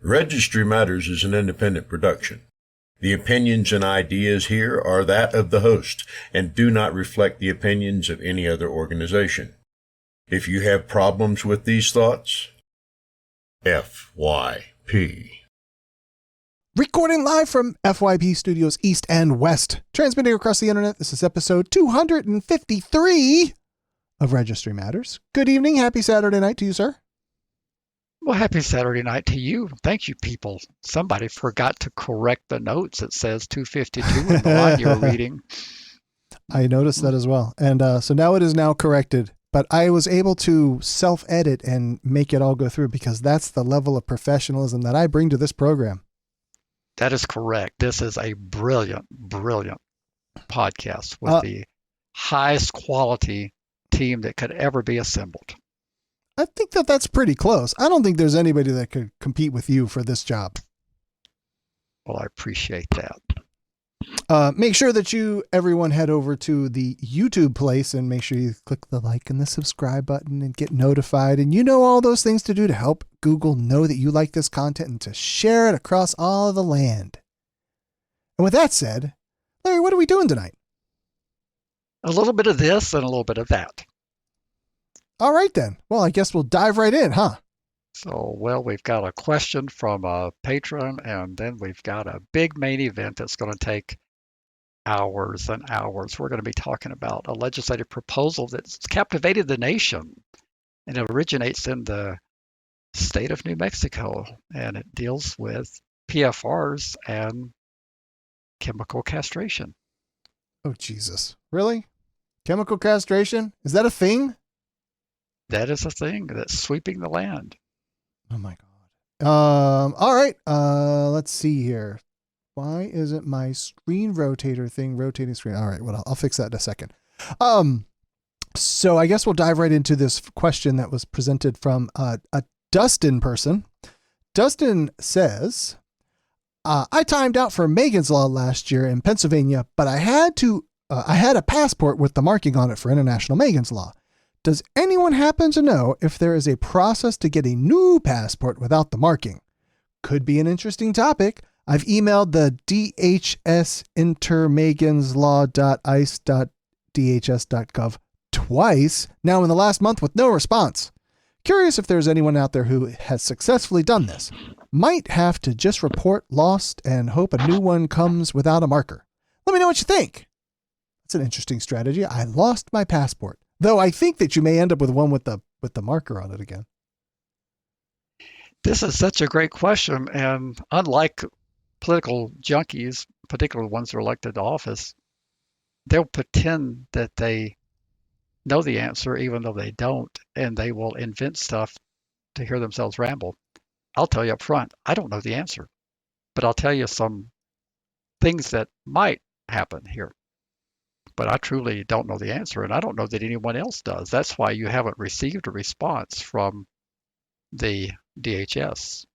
Registry Matters is an independent production. The opinions and ideas here are that of the host and do not reflect the opinions of any other organization. If you have problems with these thoughts, FYP. Recording live from FYP Studios East and West, transmitting across the internet. This is episode 253 of Registry Matters. Good evening. Happy Saturday night to you, sir. Well, happy Saturday night to you. Thank you, people. Somebody forgot to correct the notes. It says 252 in the line you're reading. I noticed that as well. And so now it is now corrected. But I was able to self-edit and make it all go through because that's the level of professionalism that I bring to this program. That is correct. This is a brilliant podcast with the highest quality team that could ever be assembled. I think that's pretty close. I don't think there's anybody that could compete with you for this job. Well, I appreciate that. Make sure that everyone head over to the YouTube place and make sure you click the like and the subscribe button and get notified. And you know all those things to do to help Google know that you like this content and to share it across all of the land. And with that said, Larry, what are we doing tonight? A little bit of this and a little bit of that. All right, then. Well, I guess we'll dive right in, huh? So, we've got a question from a patron, and then we've got a big main event that's going to take hours and hours. We're going to be talking about a legislative proposal that's captivated the nation, and it originates in the state of New Mexico, and it deals with PFRs and chemical castration. Oh, Jesus. Really? Chemical castration? Is that a thing? That is a thing that's sweeping the land. Oh my God. All right. Let's see here. Why isn't my screen rotator thing rotating screen? All right. Well, I'll fix that in a second. So I guess we'll dive right into this question that was presented from a Dustin person. Dustin says, I timed out for Megan's Law last year in Pennsylvania, but I had a passport with the marking on it for International Megan's Law. Does anyone happen to know if there is a process to get a new passport without the marking? Could be an interesting topic. I've emailed the dhsintermeganslaw.ice.dhs.gov twice now in the last month with no response. Curious if there's anyone out there who has successfully done this. Might have to just report lost and hope a new one comes without a marker. Let me know what you think. That's an interesting strategy. I lost my passport. Though I think that you may end up with one with the marker on it again. This is such a great question, and unlike political junkies, particularly ones that are elected to office, they'll pretend that they know the answer even though they don't, and they will invent stuff to hear themselves ramble. I'll tell you up front, I don't know the answer, but I'll tell you some things that might happen here. But I truly don't know the answer, and I don't know that anyone else does. That's why you haven't received a response from the DHS.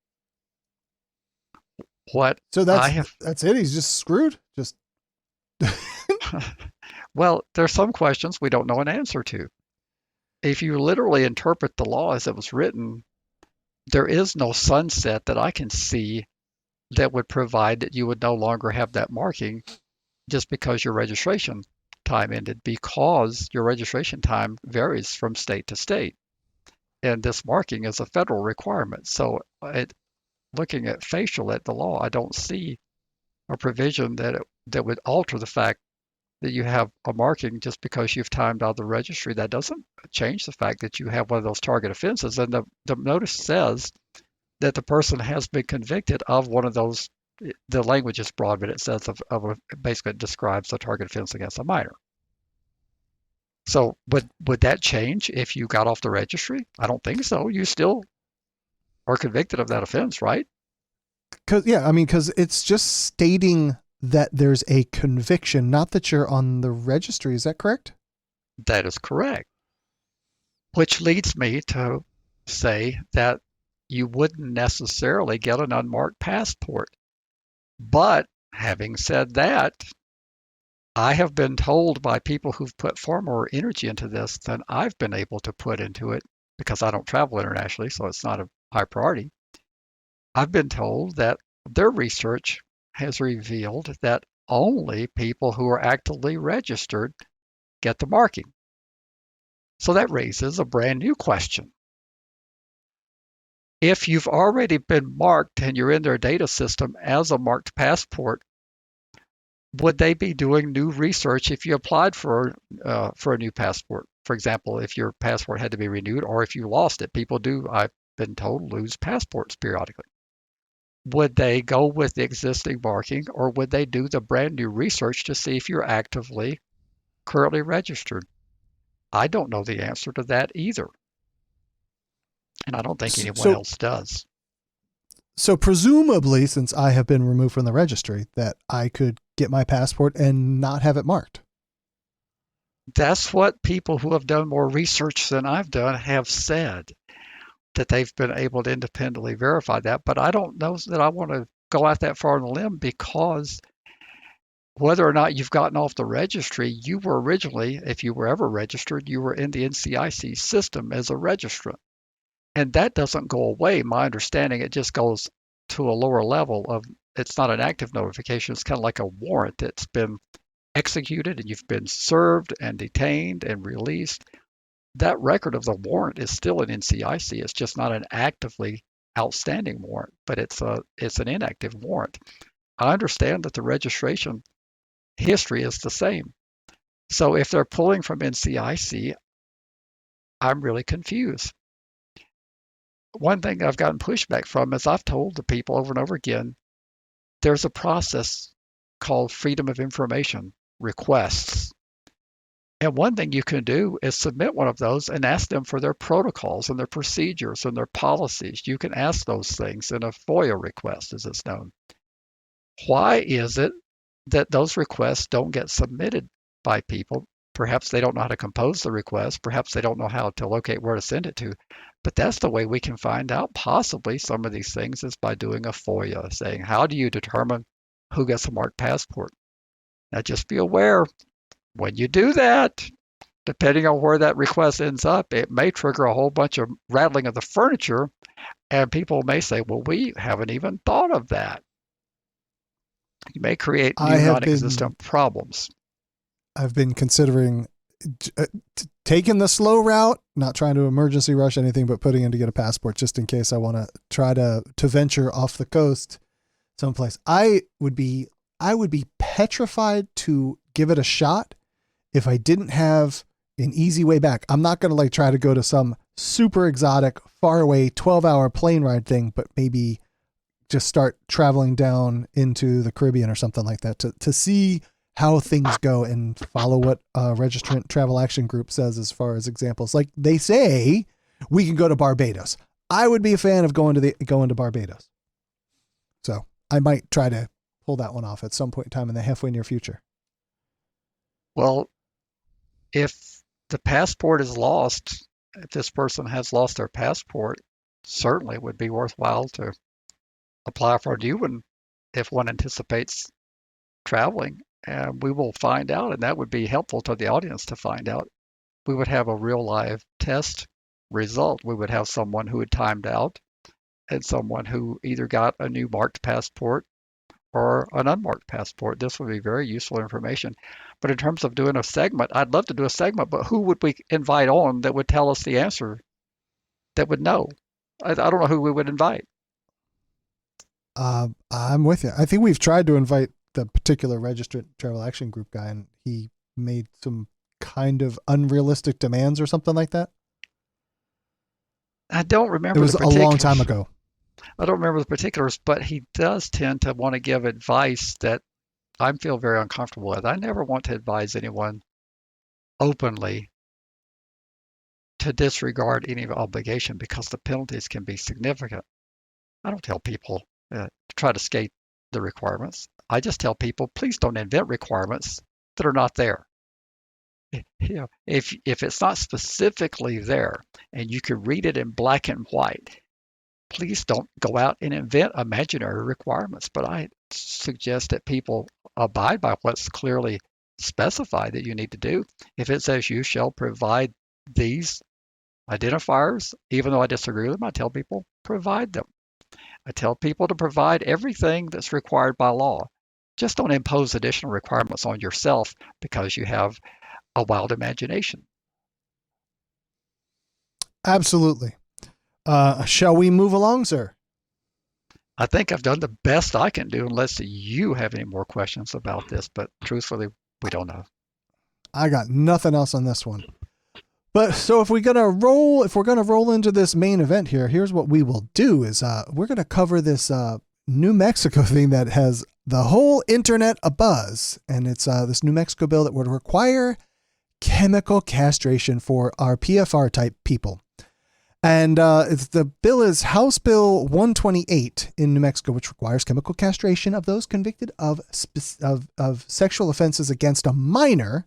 So that's it? He's just screwed? Just Well, there's some questions we don't know an answer to. If you literally interpret the law as it was written, there is no sunset that I can see that would provide that you would no longer have that marking just because your registration time ended, because your registration time varies from state to state. And this marking is a federal requirement. So looking at facial at the law, I don't see a provision that would alter the fact that you have a marking just because you've timed out the registry. That doesn't change the fact that you have one of those target offenses. And the notice says that the person has been convicted of one of those. The language is broad, but it says basically it describes a target offense against a minor. So would that change if you got off the registry? I don't think so. You still are convicted of that offense, right? Because it's just stating that there's a conviction, not that you're on the registry. Is that correct? That is correct. Which leads me to say that you wouldn't necessarily get an unmarked passport. But having said that, I have been told by people who've put far more energy into this than I've been able to put into it, because I don't travel internationally, so it's not a high priority, I've been told that their research has revealed that only people who are actively registered get the marking. So that raises a brand new question. If you've already been marked and you're in their data system as a marked passport, would they be doing new research if you applied for a new passport? For example, if your passport had to be renewed or if you lost it, people do, I've been told, lose passports periodically. Would they go with the existing marking or would they do the brand new research to see if you're actively currently registered? I don't know the answer to that either. And I don't think anyone else does. So presumably, since I have been removed from the registry, that I could get my passport and not have it marked. That's what people who have done more research than I've done have said, that they've been able to independently verify that. But I don't know that I want to go out that far on the limb, because whether or not you've gotten off the registry, you were originally, if you were ever registered, you were in the NCIC system as a registrant. And that doesn't go away. My understanding, it just goes to a lower level of, it's not an active notification. It's kind of like a warrant that's been executed and you've been served and detained and released. That record of the warrant is still an NCIC. It's just not an actively outstanding warrant, but it's an inactive warrant. I understand that the registration history is the same. So if they're pulling from NCIC, I'm really confused. One thing I've gotten pushback from is I've told the people over and over again, there's a process called Freedom of Information requests. And one thing you can do is submit one of those and ask them for their protocols and their procedures and their policies. You can ask those things in a FOIA request, as it's known. Why is it that those requests don't get submitted by people? Perhaps they don't know how to compose the request. Perhaps they don't know how to locate where to send it to. But that's the way we can find out possibly some of these things, is by doing a FOIA, saying, how do you determine who gets a marked passport? Now, just be aware, when you do that, depending on where that request ends up, it may trigger a whole bunch of rattling of the furniture, and people may say, well, we haven't even thought of that. You may create new non-existent problems. I've been considering taking the slow route, not trying to emergency rush anything, but putting in to get a passport just in case I want to try to venture off the coast someplace. I would be petrified to give it a shot if I didn't have an easy way back. I'm not going to try to go to some super exotic, far away 12-hour plane ride thing, but maybe just start traveling down into the Caribbean or something like that to see how things go and follow what Registrant Travel Action Group says as far as examples. Like they say, we can go to Barbados. I would be a fan of going to Barbados. So I might try to pull that one off at some point in time in the halfway near future. Well, if the passport is lost, if this person has lost their passport, certainly it would be worthwhile to apply for a new one if one anticipates traveling. And we will find out, and that would be helpful to the audience to find out. We would have a real live test result. We would have someone who had timed out and someone who either got a new marked passport or an unmarked passport. This would be very useful information. But in terms of doing a segment, I'd love to do a segment, but who would we invite on that would tell us the answer, that would know? I don't know who we would invite. I'm with you. I think we've tried to invite the particular Registrant Travel Action Group guy, and he made some kind of unrealistic demands or something like that. I don't remember. It was a long time ago. I don't remember the particulars, but he does tend to want to give advice that I feel very uncomfortable with. I never want to advise anyone openly to disregard any obligation because the penalties can be significant. I don't tell people to try to skate the requirements. I just tell people, please don't invent requirements that are not there. If it's not specifically there and you can read it in black and white, please don't go out and invent imaginary requirements. But I suggest that people abide by what's clearly specified that you need to do. If it says you shall provide these identifiers, even though I disagree with them, I tell people provide them. I tell people to provide everything that's required by law. Just don't impose additional requirements on yourself because you have a wild imagination. Absolutely. Shall we move along, sir? I think I've done the best I can do unless you have any more questions about this, but truthfully, we don't know. I got nothing else on this one. But so if we're gonna roll into this main event here, here's what we will do is we're gonna cover this New Mexico thing that has the whole internet abuzz, and it's this New Mexico bill that would require chemical castration for our PFR type people. And the bill is House Bill 128 in New Mexico, which requires chemical castration of those convicted of sexual offenses against a minor.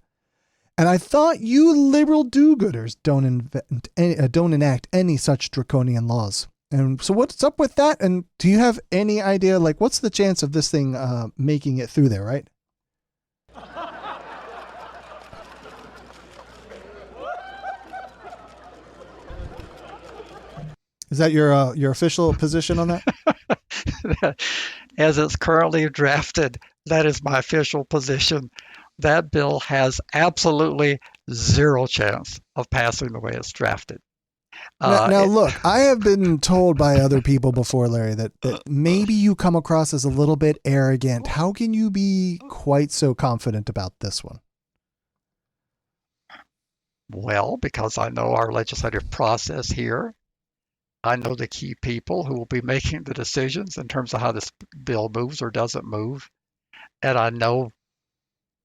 And I thought you liberal do-gooders don't enact any such draconian laws. And so what's up with that? And do you have any idea, like, what's the chance of this thing making it through there, right? Is that your official position on that? As it's currently drafted, that is my official position. That bill has absolutely zero chance of passing the way it's drafted. Now look, I have been told by other people before, Larry, that maybe you come across as a little bit arrogant. How can you be quite so confident about this one? Well, because I know our legislative process here. I know the key people who will be making the decisions in terms of how this bill moves or doesn't move. And I know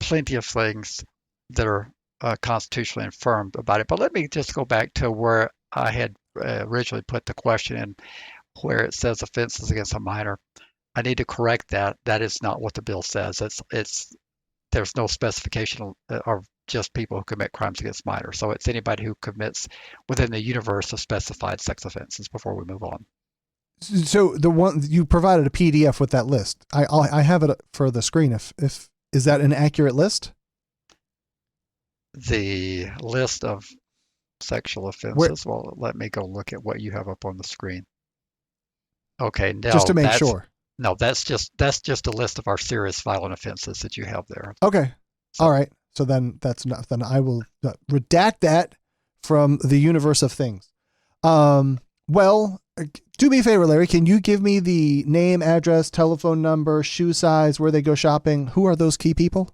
plenty of things that are constitutionally infirmed about it. But let me just go back to where I had originally put the question in, where it says offenses against a minor. I need to correct that. That is not what the bill says. There's no specification of just people who commit crimes against minors. So it's anybody who commits within the universe of specified sex offenses before we move on. So the one you provided a PDF with that list. I have it for the screen. If is that an accurate list? The list of sexual offenses. Well, let me go look at what you have up on the screen. Okay, no, just to make sure. No, that's just a list of our serious violent offenses that you have there. Okay, all right. So then that's enough. Then I will redact that from the universe of things. Well, do me a favor, Larry. Can you give me the name, address, telephone number, shoe size, where they go shopping? Who are those key people?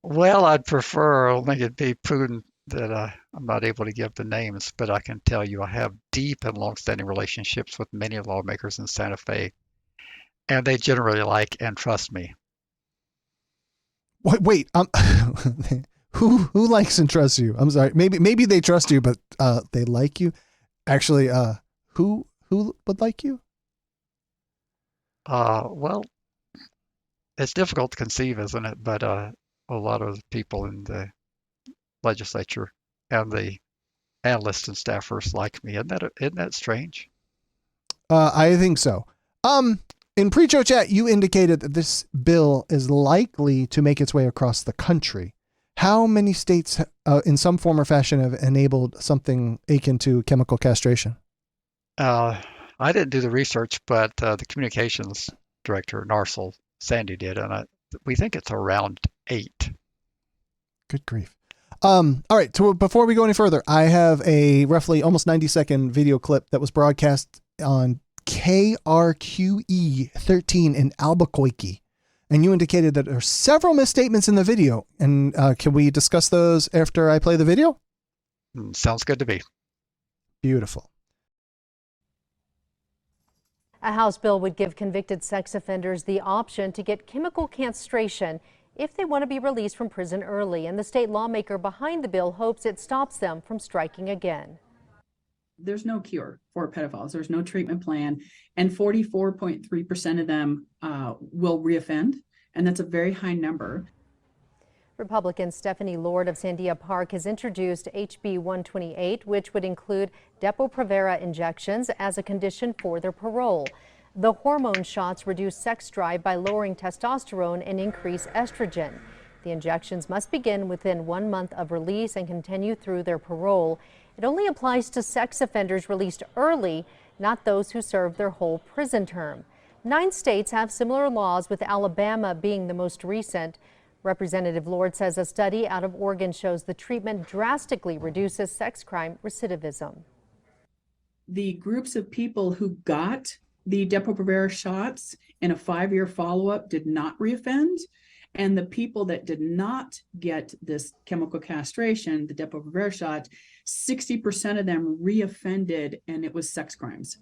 Well, I'd prefer, I think it'd be prudent that I'm not able to give the names, but I can tell you I have deep and long-standing relationships with many lawmakers in Santa Fe, and they generally like and trust me. Wait, who likes and trusts you? I'm sorry. Maybe they trust you, but they like you. Actually, who would like you? Well, it's difficult to conceive, isn't it? But a lot of the people in the legislature and the analysts and staffers like me. Isn't that strange? I think so. In pre-show chat, you indicated that this bill is likely to make its way across the country. How many states, in some form or fashion, have enabled something akin to chemical castration? I didn't do the research, but the communications director, Narcel, Sandy did, and we think it's around 8. Good grief. All right. So before we go any further, I have a roughly almost 90-second video clip that was broadcast on KRQE 13 in Albuquerque. And you indicated that there are several misstatements in the video. And can we discuss those after I play the video? Sounds good to me. Beautiful. A House bill would give convicted sex offenders the option to get chemical castration if they want to be released from prison early. And the state lawmaker behind the bill hopes it stops them from striking again. There's no cure for pedophiles. There's no treatment plan. And 44.3% of them will reoffend. And that's a very high number. Republican Stephanie Lord of Sandia Park has introduced HB 128, which would include Depo-Provera injections as a condition for their parole. The hormone shots reduce sex drive by lowering testosterone and increase estrogen. The injections must begin within 1 month of release and continue through their parole. It It only applies to sex offenders released early, not those who serve their whole prison term. 9 states have similar laws, with Alabama being the most recent. Representative Lord says a study out of Oregon shows the treatment drastically reduces sex crime recidivism. The groups of people who got the Depo-Provera shots in a 5-year follow-up did not reoffend. And the people that did not get this chemical castration, the Depo-Provera shot, 60% of them reoffended, and it was sex crimes.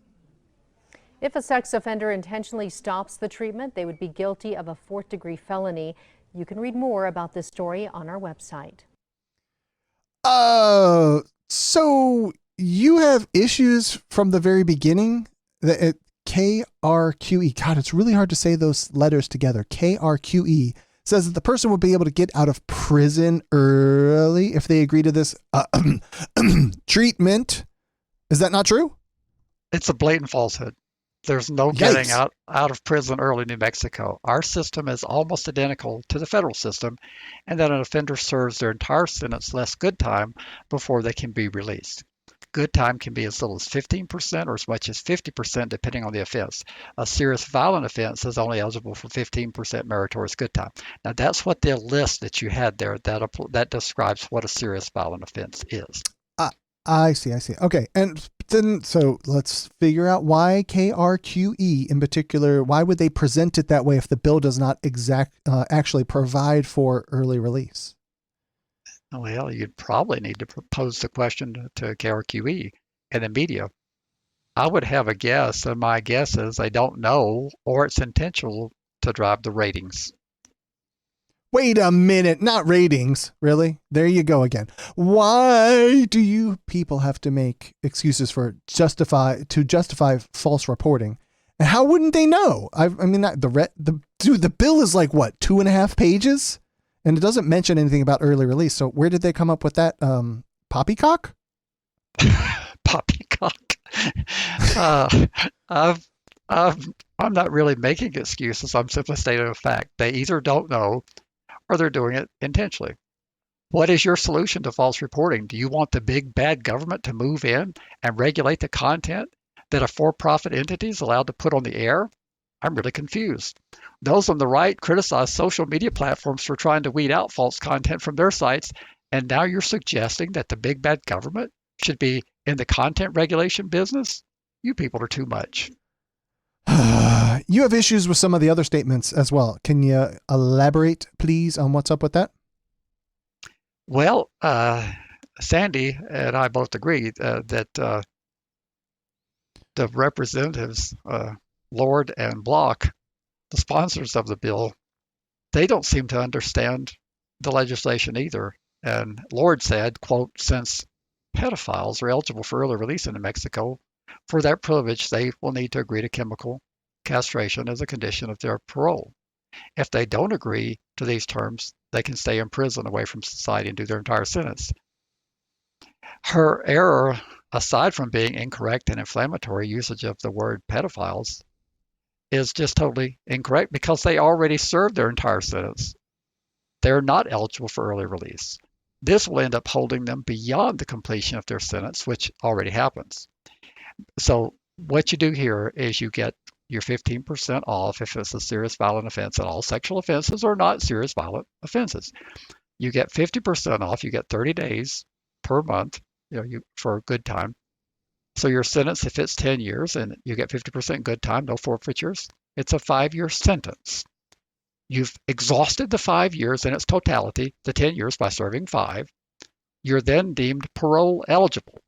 If a sex offender intentionally stops the treatment, they would be guilty of a 4th-degree felony. You can read more about this story on our website. So you have issues from the very beginning. The KRQE. God, it's really hard to say those letters together. KRQE says that the person will be able to get out of prison early if they agree to this treatment. Is that not true? It's a blatant falsehood. There's no getting out of prison early in New Mexico. Our system is almost identical to the federal system, and that an offender serves their entire sentence less good time before they can be released. Good time can be as little as 15% or as much as 50% depending on the offense. A serious violent offense is only eligible for 15% meritorious good time. Now that's what the list that you had there, that describes what a serious violent offense is. I see. Okay. And then, so let's figure out why KRQE in particular, why would they present it that way if the bill does not actually provide for early release? Well, you'd probably need to pose the question to KRQE and the media. I would have a guess, and my guess is they don't know, or it's intentional to drive the ratings. Wait a minute, not ratings, really? There you go again. Why do you people have to make excuses for justify false reporting? And how wouldn't they know? I mean, the bill is like what, 2.5 pages, and it doesn't mention anything about early release. So where did they come up with that? Poppycock? Poppycock. I'm not really making excuses. I'm simply stating a fact. They either don't know, or they're doing it intentionally. What is your solution to false reporting? Do you want the big bad government to move in and regulate the content that a for-profit entity is allowed to put on the air? I'm really confused. Those on the right criticize social media platforms for trying to weed out false content from their sites, and now you're suggesting that the big bad government should be in the content regulation business? You people are too much. You have issues with some of the other statements as well. Can you elaborate, please, on what's up with that? Well, Sandy and I both agree that the representatives, Lord and Block, the sponsors of the bill, they don't seem to understand the legislation either. And Lord said, quote, since pedophiles are eligible for early release in New Mexico, for that privilege, they will need to agree to chemical castration as a condition of their parole. If they don't agree to these terms, they can stay in prison away from society and do their entire sentence. Her error, aside from being incorrect and inflammatory usage of the word pedophiles, is just totally incorrect because they already served their entire sentence. They're not eligible for early release. This will end up holding them beyond the completion of their sentence, which already happens. So what you do here is you get your 15% off if it's a serious violent offense, and all sexual offenses are not serious violent offenses. You get 50% off. You get 30 days per month, for a good time. So your sentence, if it's 10 years and you get 50% good time, no forfeitures, it's a 5-year sentence. You've exhausted the 5 years in its totality, the 10 years by serving 5. You're then deemed parole eligible.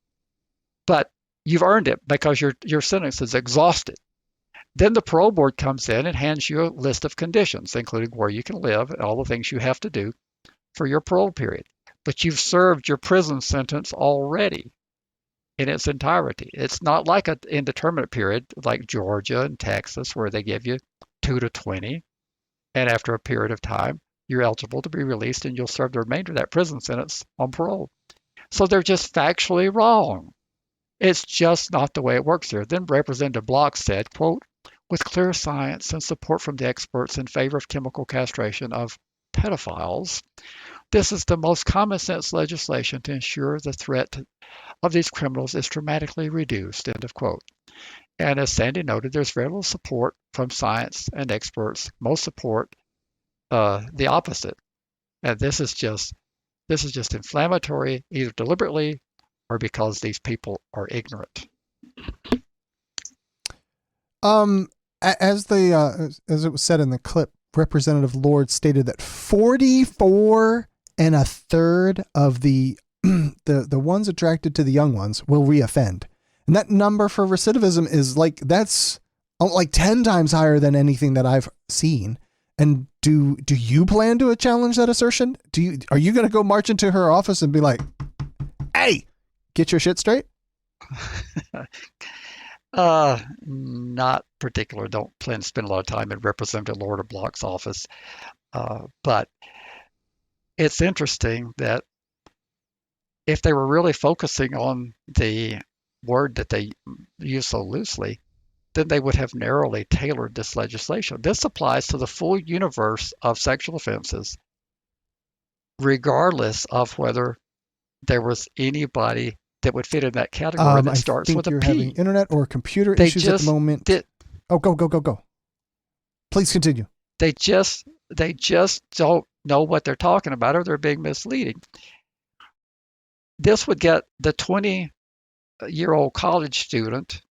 But you've earned it because your sentence is exhausted. Then the parole board comes in and hands you a list of conditions, including where you can live and all the things you have to do for your parole period. But you've served your prison sentence already in its entirety. It's not like an indeterminate period like Georgia and Texas where they give you 2 to 20. And after a period of time, you're eligible to be released and you'll serve the remainder of that prison sentence on parole. So they're just factually wrong. It's just not the way it works here. Then Representative Block said, quote, with clear science and support from the experts in favor of chemical castration of pedophiles. This is the most common sense legislation to ensure the threat of these criminals is dramatically reduced, end of quote. And as Sandy noted, there's very little support from science and experts. Most support the opposite. And this is just inflammatory, either deliberately or because these people are ignorant. As it was said in the clip, Representative Lord stated that 44 1/3 of the ones attracted to the young ones will reoffend. And that number for recidivism is that's like 10 times higher than anything that I've seen. And do you plan to challenge that assertion? Are you going to go march into her office and be like, "Hey, get your shit straight"? Not particular. Don't plan to spend a lot of time in Representative Lord Block's office. But it's interesting that if they were really focusing on the word that they use so loosely, then they would have narrowly tailored this legislation. This applies to the full universe of sexual offenses, regardless of whether there was anybody that would fit in that category that starts with a P. I think you're having internet or computer issues at the moment. Go. Please continue. They just don't know what they're talking about, or they're being misleading. This would get the 20-year-old college student,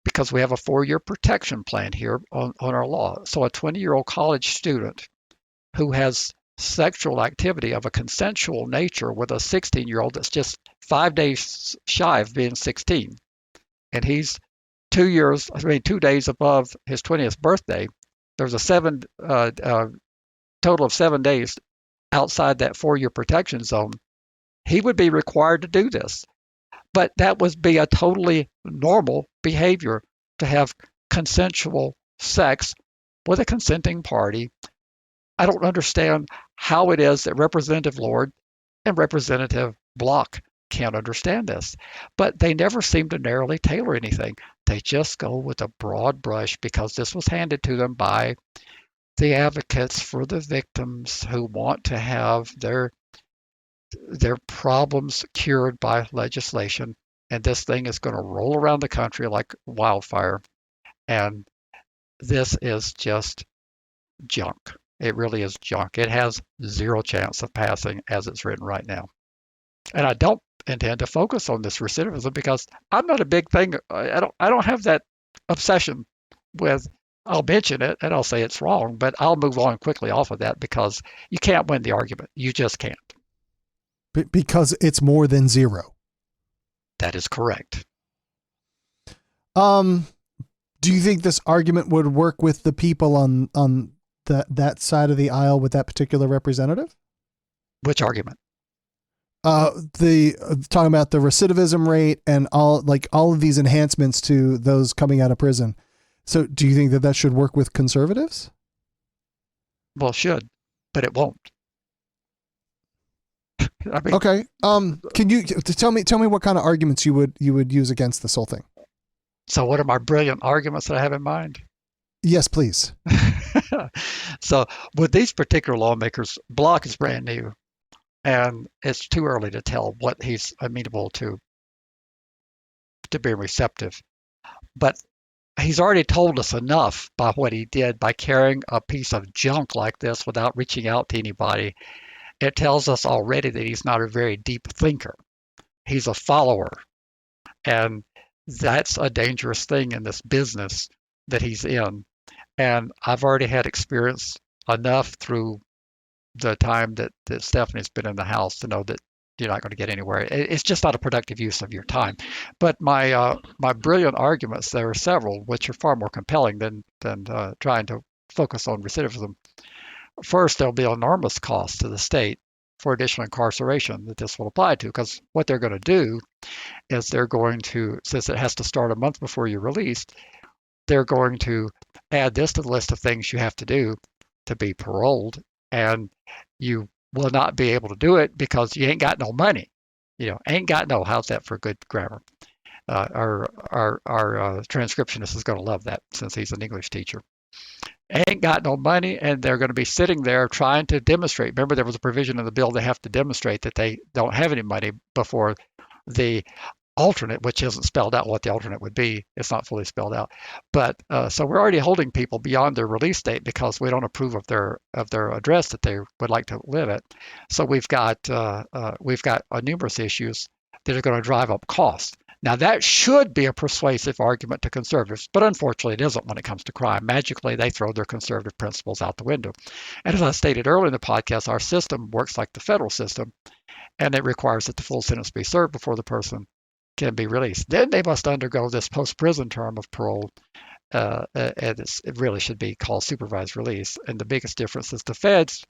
because we have a 4-year protection plan here on our law. So a 20-year-old college student who has sexual activity of a consensual nature with a 16-year-old that's just 5 days shy of being 16, and he's 2 days above his 20th birthday. There's a total of 7 days outside that 4-year protection zone. He would be required to do this. But that would be a totally normal behavior to have consensual sex with a consenting party. I don't understand how it is that Representative Lord and Representative Block can't understand this. But they never seem to narrowly tailor anything. They just go with a broad brush because this was handed to them by the advocates for the victims who want to have their problems cured by legislation. And this thing is going to roll around the country like wildfire. And this is just junk. It really is junk. It has zero chance of passing as it's written right now. And I don't intend to focus on this recidivism because I'm not a big thing. I don't have that obsession with, I'll mention it and I'll say it's wrong, but I'll move on quickly off of that because you can't win the argument. You just can't. Because it's more than zero. That is correct. Do you think this argument would work with the people on that side of the aisle with that particular representative? Which argument? Talking about the recidivism rate and all of these enhancements to those coming out of prison. So do you think that should work with conservatives? Well, it should, but it won't. I mean, okay. Can you tell me what kind of arguments you would use against this whole thing? So what are my brilliant arguments that I have in mind? Yes, please. So with these particular lawmakers, Block is brand new, and it's too early to tell what he's amenable to being receptive. But he's already told us enough by what he did by carrying a piece of junk like this without reaching out to anybody. It tells us already that he's not a very deep thinker. He's a follower. And that's a dangerous thing in this business that he's in. And I've already had experience enough through the time that Stephanie's been in the House to know that you're not going to get anywhere. It's just not a productive use of your time. But my brilliant arguments, there are several, which are far more compelling than trying to focus on recidivism. First, there'll be enormous cost to the state for additional incarceration that this will apply to, because what they're going to do is they're going to, since it has to start a month before you're released, they're going to add this to the list of things you have to do to be paroled, and you will not be able to do it because you ain't got no money. Ain't got no, how's that for good grammar? Our transcriptionist is going to love that since he's an English teacher. ain't got no money, and they're going to be sitting there trying to demonstrate. Remember, there was a provision in the bill they have to demonstrate that they don't have any money before the alternate, which isn't spelled out what the alternate would be. It's not fully spelled out. But so we're already holding people beyond their release date because we don't approve of their address that they would like to live at. So we've got numerous issues that are going to drive up costs. Now, that should be a persuasive argument to conservatives, but unfortunately it isn't when it comes to crime. Magically, they throw their conservative principles out the window. And as I stated earlier in the podcast, our system works like the federal system, and it requires that the full sentence be served before the person can be released. Then they must undergo this post-prison term of parole, and it really should be called supervised release. And the biggest difference is the feds,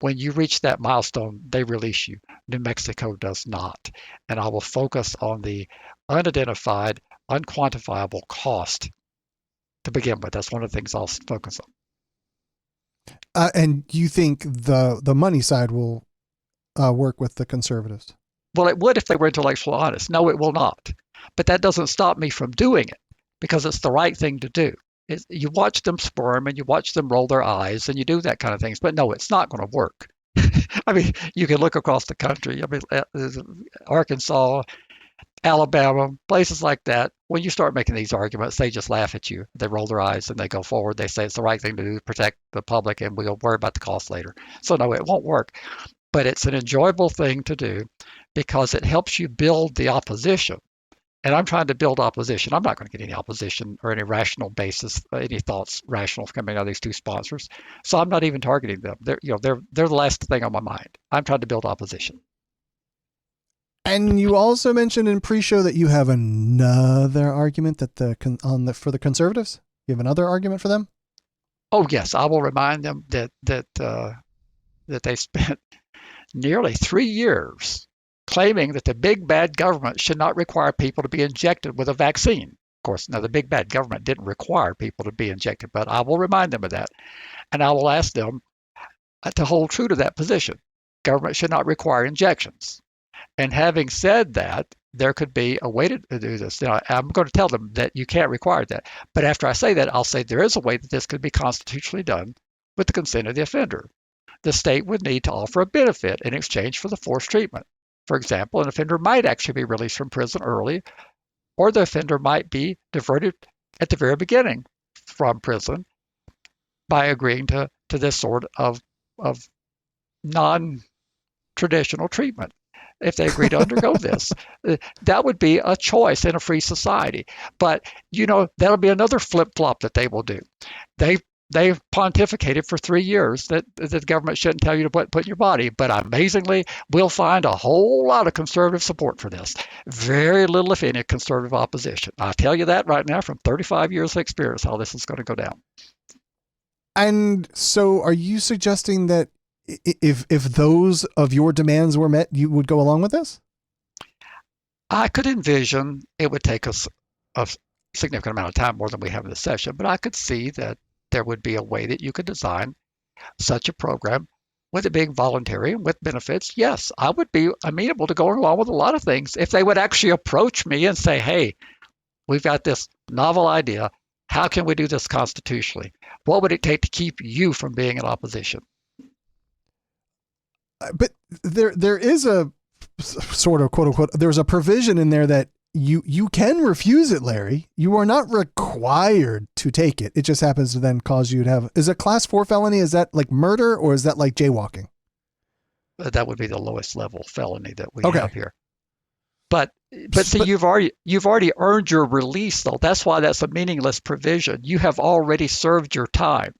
when you reach that milestone, they release you. New Mexico does not. And I will focus on the unidentified, unquantifiable cost to begin with. That's one of the things I'll focus on. And you think the money side will work with the conservatives? Well, it would if they were intellectually honest. No, it will not. But that doesn't stop me from doing it because it's the right thing to do. You watch them squirm and you watch them roll their eyes and you do that kind of things. But no, it's not going to work. I mean, you can look across the country. I mean, Arkansas, Alabama, places like that. When you start making these arguments, they just laugh at you. They roll their eyes and they go forward. They say it's the right thing to do to protect the public and we'll worry about the cost later. So no, it won't work. But it's an enjoyable thing to do because it helps you build the opposition. And I'm trying to build opposition. I'm not going to get any opposition or any rational basis, any thoughts rational coming out of these two sponsors. So I'm not even targeting them. They're the last thing on my mind. I'm trying to build opposition. And you also mentioned in pre-show that you have another argument that for the conservatives. You have another argument for them? Oh yes, I will remind them that they spent nearly 3 years claiming that the big bad government should not require people to be injected with a vaccine. Of course, now the big bad government didn't require people to be injected, but I will remind them of that. And I will ask them to hold true to that position. Government should not require injections. And having said that, there could be a way to do this. Now, I'm going to tell them that you can't require that. But after I say that, I'll say there is a way that this could be constitutionally done with the consent of the offender. The state would need to offer a benefit in exchange for the forced treatment. For example, an offender might actually be released from prison early, or the offender might be diverted at the very beginning from prison by agreeing to this sort of non-traditional treatment. If they agree to undergo this, that would be a choice in a free society. But, that'll be another flip-flop that they will do. They've pontificated for 3 years that the government shouldn't tell you to put in your body. But amazingly, we'll find a whole lot of conservative support for this. Very little, if any, conservative opposition. I'll tell you that right now from 35 years of experience, how this is going to go down. And so are you suggesting that if those of your demands were met, you would go along with this? I could envision it would take us a significant amount of time, more than we have in this session, but I could see that there would be a way that you could design such a program with it being voluntary and with benefits. Yes, I would be amenable to going along with a lot of things if they would actually approach me and say, hey, we've got this novel idea. How can we do this constitutionally? What would it take to keep you from being in opposition? But there is a sort of quote unquote, there's a provision in there that you can refuse it, Larry. You are not required to take it. It just happens to then cause you to have, is a class 4 felony? Is that like murder or is that like jaywalking? That would be the lowest level felony that we Okay. have here. But see, you've already earned your release, though. That's why that's a meaningless provision. You have already served your time.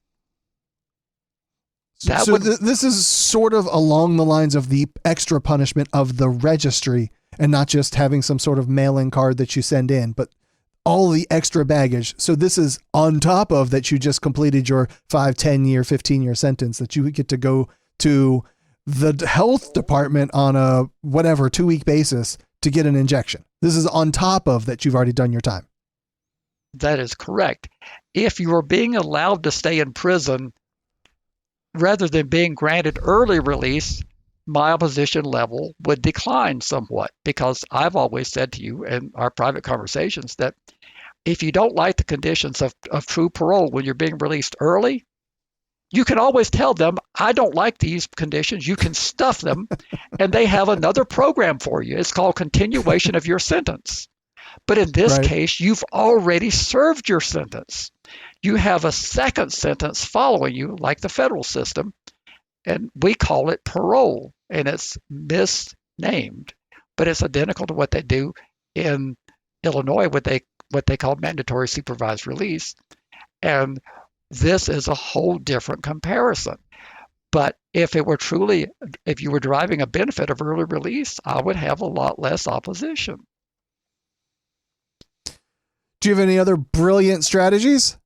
This is sort of along the lines of the extra punishment of the registry and not just having some sort of mail-in card that you send in, but all the extra baggage. So this is on top of that you just completed your 5, 10-year, 15-year sentence that you get to go to the health department on a 2-week basis to get an injection. This is on top of that you've already done your time. That is correct. If you are being allowed to stay in prison rather than being granted early release, my opposition level would decline somewhat, because I've always said to you in our private conversations that if you don't like the conditions of true parole when you're being released early, You can always tell them, I don't like these conditions. You can stuff them, and they have another program for you. It's called continuation of your sentence. But in this case, you've already served your sentence. You have a second sentence following you, like the federal system, and we call it parole, and it's misnamed, but it's identical to what they do in Illinois, what they call mandatory supervised release. And this is a whole different comparison. But if you were deriving a benefit of early release, I would have a lot less opposition. Do you have any other brilliant strategies?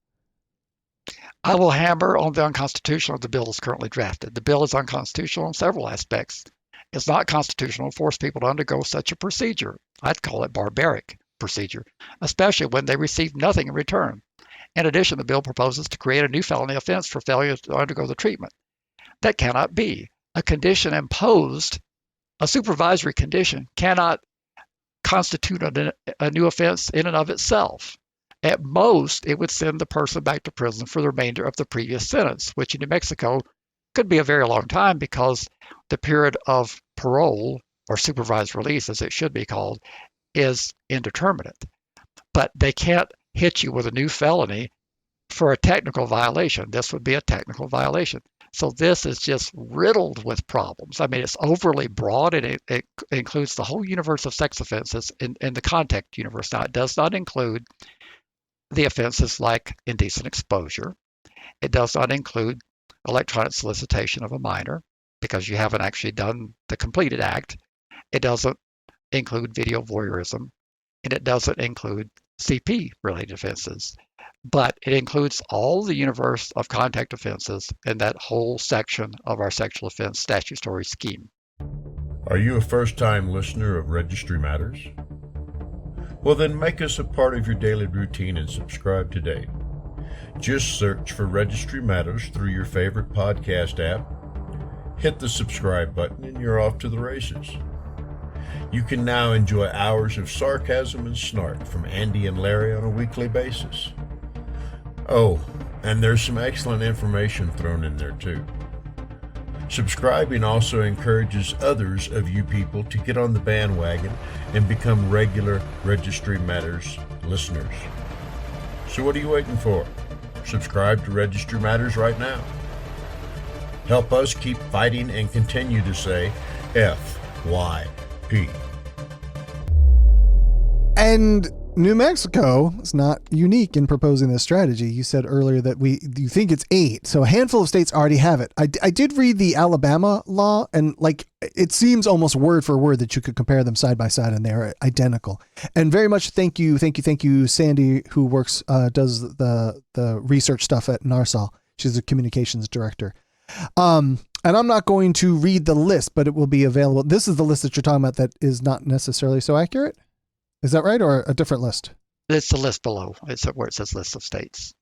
I will hammer on the unconstitutional of the bill as currently drafted. The bill is unconstitutional in several aspects. It's not constitutional to force people to undergo such a procedure. I'd call it barbaric procedure, especially when they receive nothing in return. In addition, the bill proposes to create a new felony offense for failure to undergo the treatment. That cannot be. A condition imposed, a supervisory condition, cannot constitute a new offense in and of itself. At most, it would send the person back to prison for the remainder of the previous sentence, which in New Mexico could be a very long time because the period of parole, or supervised release as it should be called, is indeterminate. But they can't hit you with a new felony for a technical violation. This would be a technical violation. So this is just riddled with problems. I mean, it's overly broad, and it includes the whole universe of sex offenses in the contact universe. Now, it does not include the offenses like indecent exposure. It does not include electronic solicitation of a minor because you haven't actually done the completed act. It doesn't include video voyeurism, and it doesn't include CP-related offenses. But it includes all the universe of contact offenses in that whole section of our sexual offense statutory scheme. Are you a first-time listener of Registry Matters? Well, then make us a part of your daily routine and subscribe today. Just search for Registry Matters through your favorite podcast app. Hit the subscribe button and you're off to the races. You can now enjoy hours of sarcasm and snark from Andy and Larry on a weekly basis. Oh, and there's some excellent information thrown in there too. Subscribing also encourages others of you people to get on the bandwagon and become regular Registry Matters listeners. So what are you waiting for? Subscribe to Registry Matters right now. Help us keep fighting and continue to say FYP. And New Mexico is not unique in proposing this strategy. You said earlier that you think it's 8, so a handful of states already have it. I did read the Alabama law, and it seems almost word for word that you could compare them side by side, and they're identical. And very much thank you, Sandy, who does the research stuff at NARSOL. She's the communications director. And I'm not going to read the list, but it will be available. This is the list that you're talking about that is not necessarily so accurate. Is that right, or a different list? It's the list below. It's where it says list of states.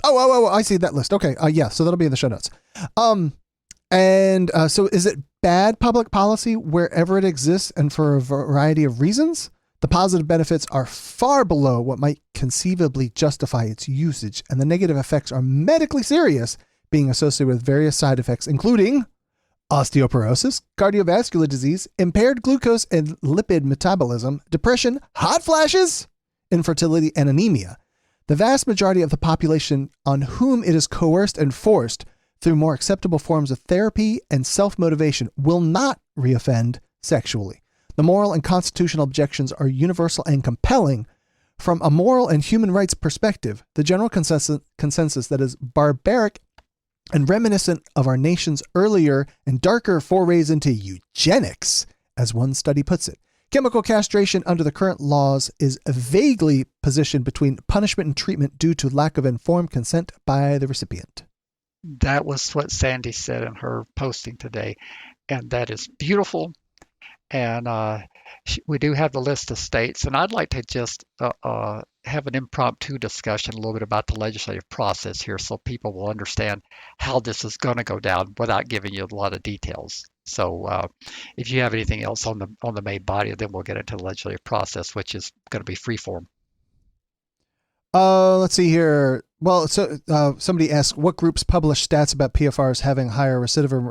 Oh, I see that list. Okay. Yeah. So that'll be in the show notes. So is it bad public policy wherever it exists and for a variety of reasons? The positive benefits are far below what might conceivably justify its usage, and the negative effects are medically serious, being associated with various side effects, including osteoporosis, cardiovascular disease, impaired glucose and lipid metabolism, depression, hot flashes, infertility, and anemia. The vast majority of the population on whom it is coerced and forced through more acceptable forms of therapy and self-motivation will not reoffend sexually. The moral and constitutional objections are universal and compelling. From a moral and human rights perspective, the general consensus that is barbaric and reminiscent of our nation's earlier and darker forays into eugenics, as one study puts it. Chemical castration under the current laws is vaguely positioned between punishment and treatment due to lack of informed consent by the recipient. That was what Sandy said in her posting today, and that is beautiful. And we do have the list of states, and I'd like to just have an impromptu discussion a little bit about the legislative process here so people will understand how this is going to go down without giving you a lot of details. So if you have anything else on the main body, then we'll get into the legislative process, which is going to be freeform. Let's see here. Well, so somebody asked what groups publish stats about PFRs having higher recidivism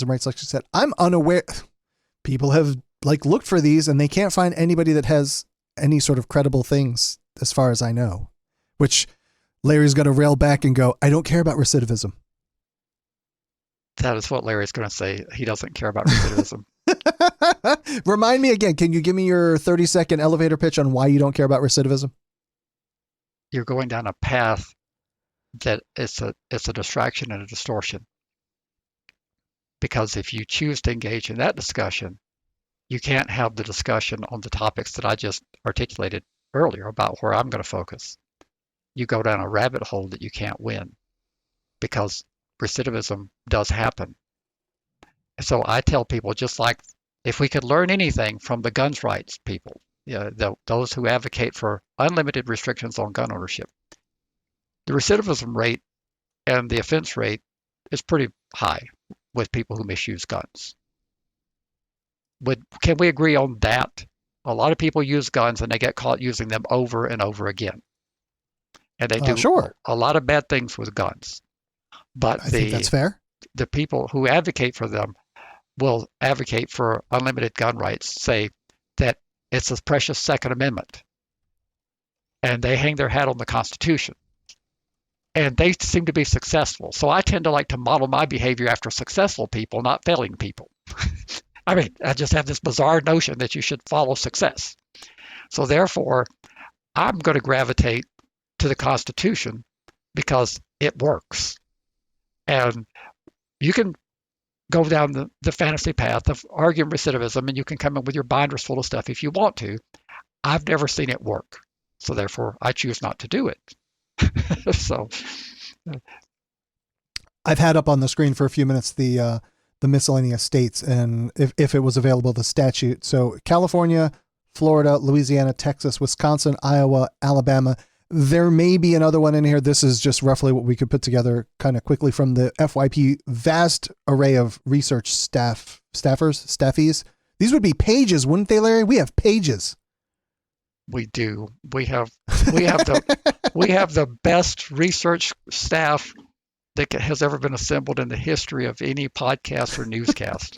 rates. Like you said, I'm unaware. People have looked for these and they can't find anybody that has any sort of credible things as far as I know, which Larry's going to rail back and go, I don't care about recidivism. That is what Larry's going to say. He doesn't care about recidivism. Remind me again. Can you give me your 30-second elevator pitch on why you don't care about recidivism? You're going down a path that it's a distraction and a distortion. Because if you choose to engage in that discussion, you can't have the discussion on the topics that I just articulated earlier about where I'm going to focus. You go down a rabbit hole that you can't win because recidivism does happen. So I tell people, just like if we could learn anything from the guns rights people, those who advocate for unlimited restrictions on gun ownership, the recidivism rate and the offense rate is pretty high with people who misuse guns. Can we agree on that? A lot of people use guns and they get caught using them over and over again. And they do a lot of bad things with guns. But I think that's fair. The people who advocate for them will advocate for unlimited gun rights, say that it's a precious Second Amendment. And they hang their hat on the Constitution. And they seem to be successful. So I tend to like to model my behavior after successful people, not failing people. I mean, I just have this bizarre notion that you should follow success. So therefore, I'm going to gravitate to the Constitution because it works. And you can go down the fantasy path of arguing recidivism, and you can come in with your binders full of stuff if you want to. I've never seen it work. So therefore, I choose not to do it. So I've had up on the screen for a few minutes the miscellaneous states, and if it was available, the statute. So California, Florida, Louisiana, Texas, Wisconsin, Iowa, Alabama. There may be another one in here. This is just roughly what we could put together kind of quickly from the FYP vast array of research staffies. These would be pages, wouldn't they, Larry? We have pages. We do. We have the best research staff that has ever been assembled in the history of any podcast or newscast.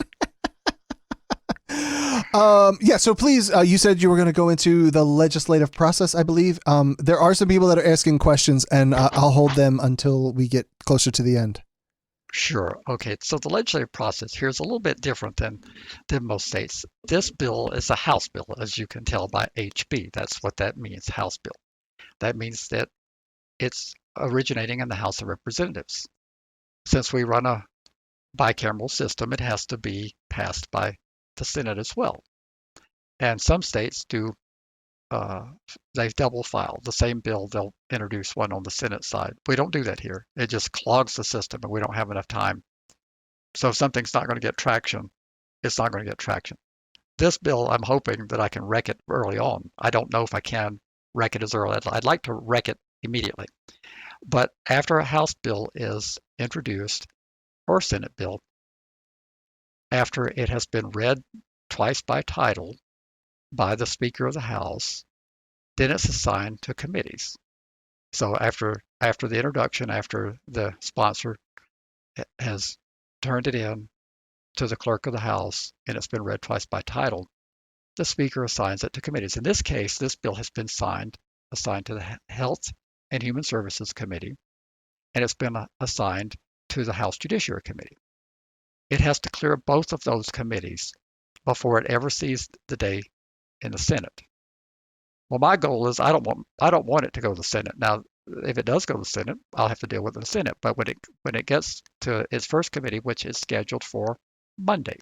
Yeah, so please, you said you were going to go into the legislative process, I believe. There are some people that are asking questions, and I'll hold them until we get closer to the end. Sure. Okay. So the legislative process here is a little bit different than most states. This bill is a House bill, as you can tell by HB. That's what that means, House bill. That means that it's originating in the House of Representatives. Since we run a bicameral system, it has to be passed by the Senate as well. And some states do, they double file the same bill. They'll introduce one on the Senate side. We don't do that here. It just clogs the system and we don't have enough time. So if something's not going to get traction, it's not going to get traction. This bill, I'm hoping that I can wreck it early on. I don't know if I can wreck it as early. I'd like to wreck it immediately. But after a House bill is introduced, or Senate bill, after it has been read twice by title by the Speaker of the House, then it's assigned to committees. So after the introduction, after the sponsor has turned it in to the Clerk of the House and it's been read twice by title, the Speaker assigns it to committees. In this case, this bill has been assigned to the Health and Human Services Committee, and it's been assigned to the House Judiciary Committee. It has to clear both of those committees before it ever sees the day in the Senate. Well, my goal is I don't want it to go to the Senate. Now, if it does go to the Senate, I'll have to deal with the Senate. But when it gets to its first committee, which is scheduled for Monday,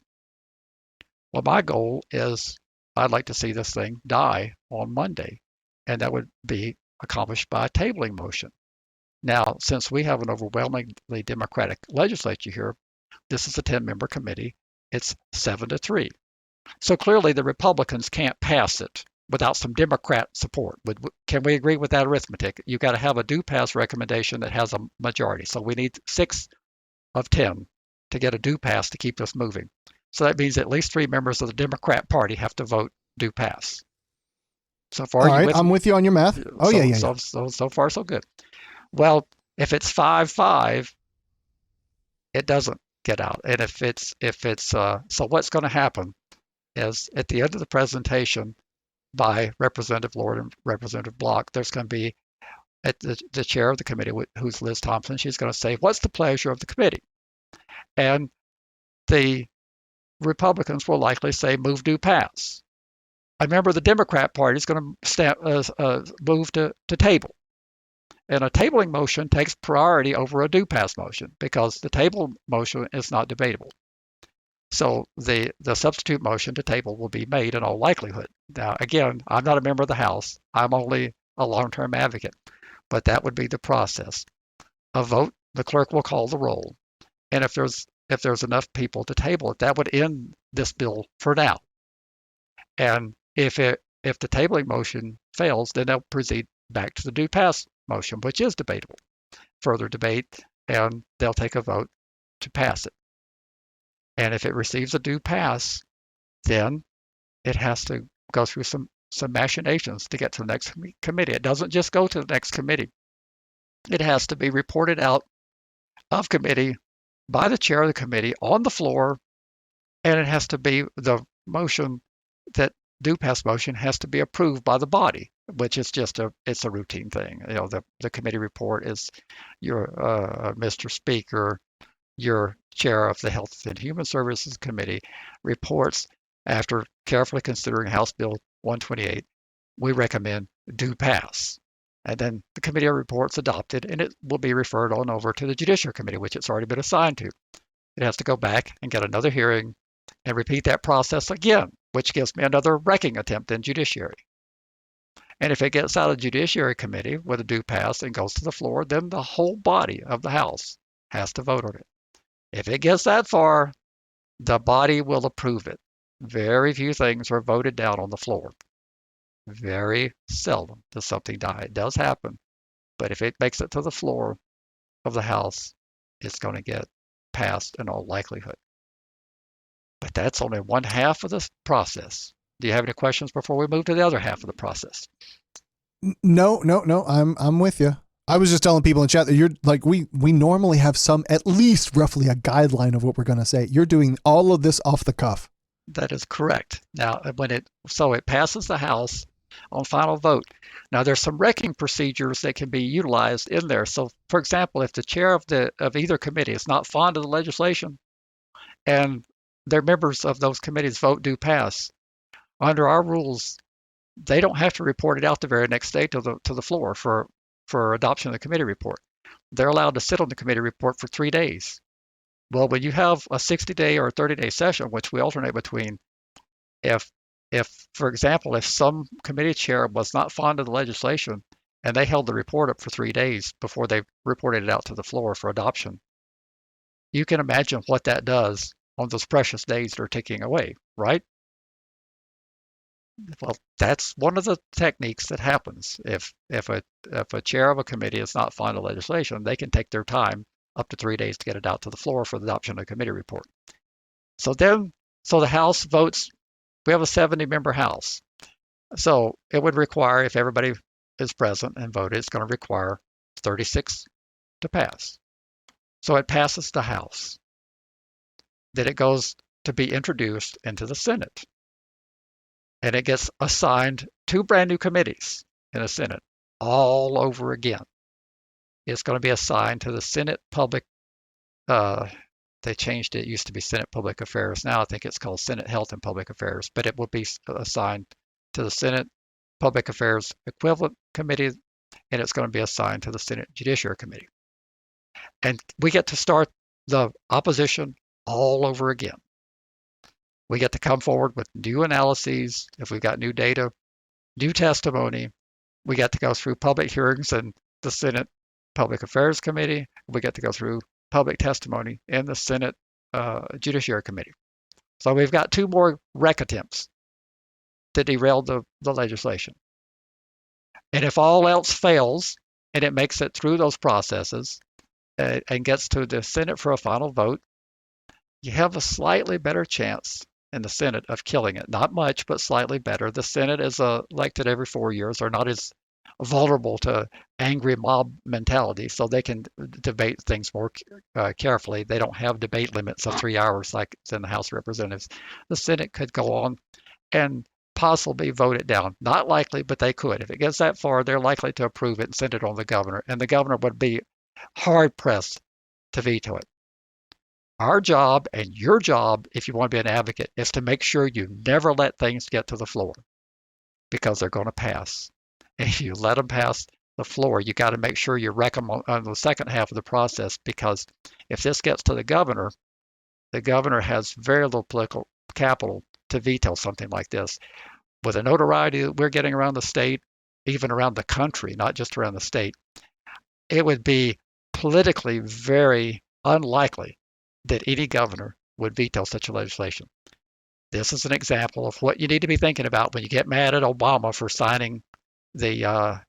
well, my goal is I'd like to see this thing die on Monday, and that would be accomplished by a tabling motion. Now, since we have an overwhelmingly Democratic legislature here, this is a 10-member committee. It's 7-3. So clearly the Republicans can't pass it without some Democrat support. Can we agree with that arithmetic? You've got to have a do-pass recommendation that has a majority. So we need 6 of 10 to get a do-pass to keep this moving. So that means at least 3 members of the Democrat Party have to vote do-pass. So far, all right, I'm with you on your math. Oh, yeah. So far, so good. Well, if it's 5-5, it doesn't get out. And so what's going to happen is at the end of the presentation by Representative Lord and Representative Block, there's going to be at the chair of the committee, who's Liz Thompson. She's going to say, "What's the pleasure of the committee?" And the Republicans will likely say, "Move, do, pass." A member of the Democrat Party is going to move to table. And a tabling motion takes priority over a do pass motion because the table motion is not debatable. So the substitute motion to table will be made in all likelihood. Now, again, I'm not a member of the House. I'm only a long-term advocate, but that would be the process. A vote, the clerk will call the roll. And if there's enough people to table it, that would end this bill for now. And if the tabling motion fails, then they'll proceed back to the do pass motion, which is debatable. Further debate, and they'll take a vote to pass it. And if it receives a do pass, then it has to go through some machinations to get to the next committee. It doesn't just go to the next committee. It has to be reported out of committee by the chair of the committee on the floor, and it has to be the motion, that do pass motion has to be approved by the body, which is it's a routine thing. You know, the committee report is your Mr. Speaker, your chair of the Health and Human Services Committee reports after carefully considering House Bill 128, we recommend do pass. And then the committee report's adopted, and it will be referred on over to the Judiciary Committee, which it's already been assigned to. It has to go back and get another hearing and repeat that process again, which gives me another wrecking attempt in Judiciary. And if it gets out of Judiciary Committee with a do pass and goes to the floor, then the whole body of the House has to vote on it. If it gets that far, the body will approve it. Very few things are voted down on the floor. Very seldom does something die. It does happen, but if it makes it to the floor of the House, it's going to get passed in all likelihood. But that's only one half of the process. Do you have any questions before we move to the other half of the process? No. I'm with you. I was just telling people in chat that you're like, we normally have at least roughly a guideline of what we're going to say. You're doing all of this off the cuff. That is correct. Now, it passes the House on final vote. Now, there's some wrecking procedures that can be utilized in there. So, for example, if the chair of either committee is not fond of the legislation and their members of those committees vote do pass, under our rules, they don't have to report it out the very next day to the floor for adoption of the committee report. They're allowed to sit on the committee report for 3 days. Well, when you have a 60-day or a 30-day session, which we alternate between, if for example, if some committee chair was not fond of the legislation and they held the report up for 3 days before they reported it out to the floor for adoption, you can imagine what that does on those precious days that are ticking away, right? Well, that's one of the techniques that happens. If a chair of a committee is not fond of legislation, they can take their time up to 3 days to get it out to the floor for the adoption of a committee report. So the House votes. We have a 70-member House. So it would require, if everybody is present and voted, it's going to require 36 to pass. So it passes the House. Then it goes to be introduced into the Senate. And it gets assigned 2 brand new committees in the Senate all over again. It's going to be assigned to the Senate Public, they changed it. It used to be Senate Public Affairs. Now I think it's called Senate Health and Public Affairs, but it will be assigned to the Senate Public Affairs Equivalent Committee, and it's going to be assigned to the Senate Judiciary Committee. And we get to start the opposition all over again. We get to come forward with new analyses if we've got new data, new testimony. We get to go through public hearings in the Senate Public Affairs Committee. We get to go through public testimony in the Senate Judiciary Committee. So we've got 2 more wreck attempts to derail the legislation. And if all else fails and it makes it through those processes and gets to the Senate for a final vote, you have a slightly better chance in the Senate of killing it. Not much, but slightly better. The Senate is elected every 4 years. They're not as vulnerable to angry mob mentality, so they can debate things more carefully. They don't have debate limits of 3 hours like it's in the House of Representatives. The Senate could go on and possibly vote it down. Not likely, but they could. If it gets that far, they're likely to approve it and send it on to the governor, and the governor would be hard pressed to veto it. Our job and your job, if you want to be an advocate, is to make sure you never let things get to the floor, because they're going to pass. And if you let them pass the floor, you got to make sure you wreck them on the second half of the process, because if this gets to the governor has very little political capital to veto something like this. With the notoriety that we're getting around the state, even around the country, not just around the state, it would be politically very unlikely that any governor would veto such a legislation. This is an example of what you need to be thinking about when you get mad at Obama for signing the